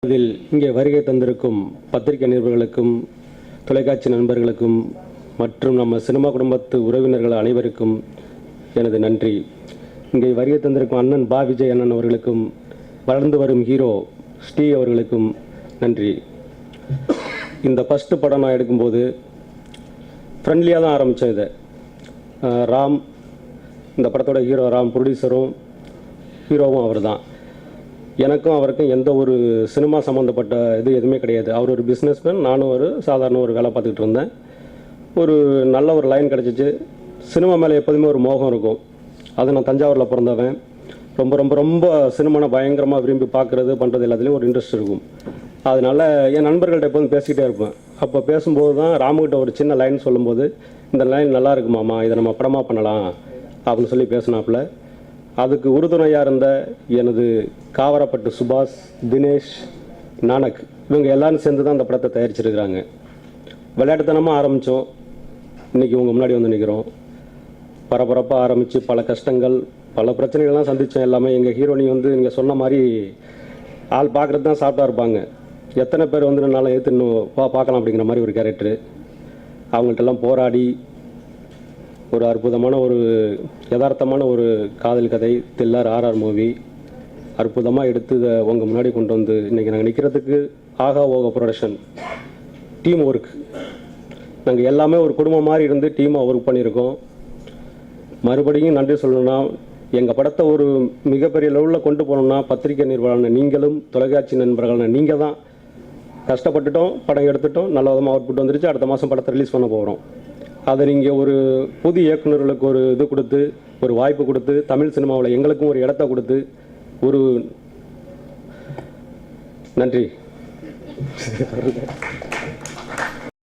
இதில் இங்கே வருகை தந்திருக்கும் பத்திரிகை நிருபர்களுக்கும் தொலைக்காட்சி நண்பர்களுக்கும் மற்றும் நம்ம சினிமா குடும்பத்து உறவினர்கள் அனைவருக்கும் எனது நன்றி. இங்கே வருகை தந்திருக்கும் அண்ணன் பா விஜய் அண்ணன் அவர்களுக்கும் வளர்ந்து வரும் ஹீரோ ஸ்ரீ அவர்களுக்கும் நன்றி. இந்த ஃபஸ்ட்டு படம் நான் எடுக்கும்போது ஃப்ரெண்ட்லியாக தான் ஆரம்பித்தேன். இதை ராம், இந்த படத்தோட ஹீரோ ராம், ப்ரொடியூசரும் ஹீரோவும் அவர் தான். எனக்கும் அவருக்கும் எந்த ஒரு சினிமா சம்மந்தப்பட்ட இது எதுவுமே கிடையாது. அவர் ஒரு பிஸ்னஸ்மேன், நானும் ஒரு சாதாரண ஒரு வேலை பார்த்துக்கிட்டு இருந்தேன். ஒரு நல்ல ஒரு லைன் கிடச்சிச்சு. சினிமா மேலே எப்போதுமே ஒரு மோகம் இருக்கும். அது நான் தஞ்சாவூரில் பிறந்தவன். ரொம்ப ரொம்ப ரொம்ப சினிமானை பயங்கரமாக விரும்பி பார்க்குறது பண்ணுறது எல்லாத்துலேயும் ஒரு இன்ட்ரெஸ்ட் இருக்கும். அதனால் என் நண்பர்கள்ட்ட எப்போதும் பேசிக்கிட்டே இருப்பேன். அப்போ பேசும்போது தான் ராமுகிட்ட ஒரு சின்ன லைன் சொல்லும்போது, இந்த லைன் நல்லா இருக்குமாம்மா, இதை நம்ம படமாக பண்ணலாம் அப்படின்னு சொல்லி பேசினாப்புல. அதுக்கு உறுதுணையாக இருந்த எனது காவரப்பட்டு சுபாஷ், தினேஷ், நானக் இவங்க எல்லாரும் சேர்ந்து தான் அந்த படத்தை தயாரிச்சிருக்கிறாங்க. விளையாட்டுத்தனமாக ஆரம்பித்தோம், இன்றைக்கி உங்கள் முன்னாடி வந்து நிற்கிறோம். பரபரப்பாக ஆரம்பித்து பல கஷ்டங்கள் பல பிரச்சனைகள்லாம் சந்தித்தோம். எல்லாமே எங்கள் ஹீரோனி வந்து நீங்கள் சொன்ன மாதிரி ஆள் பார்க்குறது தான் சாப்பிட்டா இருப்பாங்க. எத்தனை பேர் வந்து நல்லா ஏற்று இன்னும் பார்க்கலாம் அப்படிங்கிற மாதிரி ஒரு கேரக்டரு. அவங்கள்ட்டெல்லாம் போராடி ஒரு அற்புதமான ஒரு யதார்த்தமான ஒரு காதல் கதை தில்லர் ஆர்ஆர் மூவி அற்புதமாக எடுத்து இதை உங்கள் முன்னாடி கொண்டு வந்து இன்றைக்கி நாங்கள் நிற்கிறதுக்கு ஆகா ஓகா ப்ரொடக்ஷன் டீம் ஒர்க். நாங்கள் எல்லாமே ஒரு குடும்பம் மாதிரி இருந்து டீமாக ஒர்க் பண்ணியிருக்கோம். மறுபடியும் நன்றி சொல்லணும்னா, எங்கள் படத்தை ஒரு மிகப்பெரிய லெவலில் கொண்டு போகணும்னா பத்திரிகை நிறுவனம் நீங்களும் தொலைக்காட்சி நண்பர்களான நீங்கள் தான். கஷ்டப்பட்டுட்டோம், படம் எடுத்துட்டோம், நல்ல விதமாக அவுட்புட் வந்துருச்சு. அடுத்த மாதம் படத்தை ரிலீஸ் பண்ண போகிறோம். அதை நீங்கள் ஒரு புது இயக்குநர்களுக்கு ஒரு இது கொடுத்து, ஒரு வாய்ப்பு கொடுத்து, தமிழ் சினிமாவில் எங்களுக்கும் ஒரு இடத்த கொடுத்து, ஒரு நன்றி.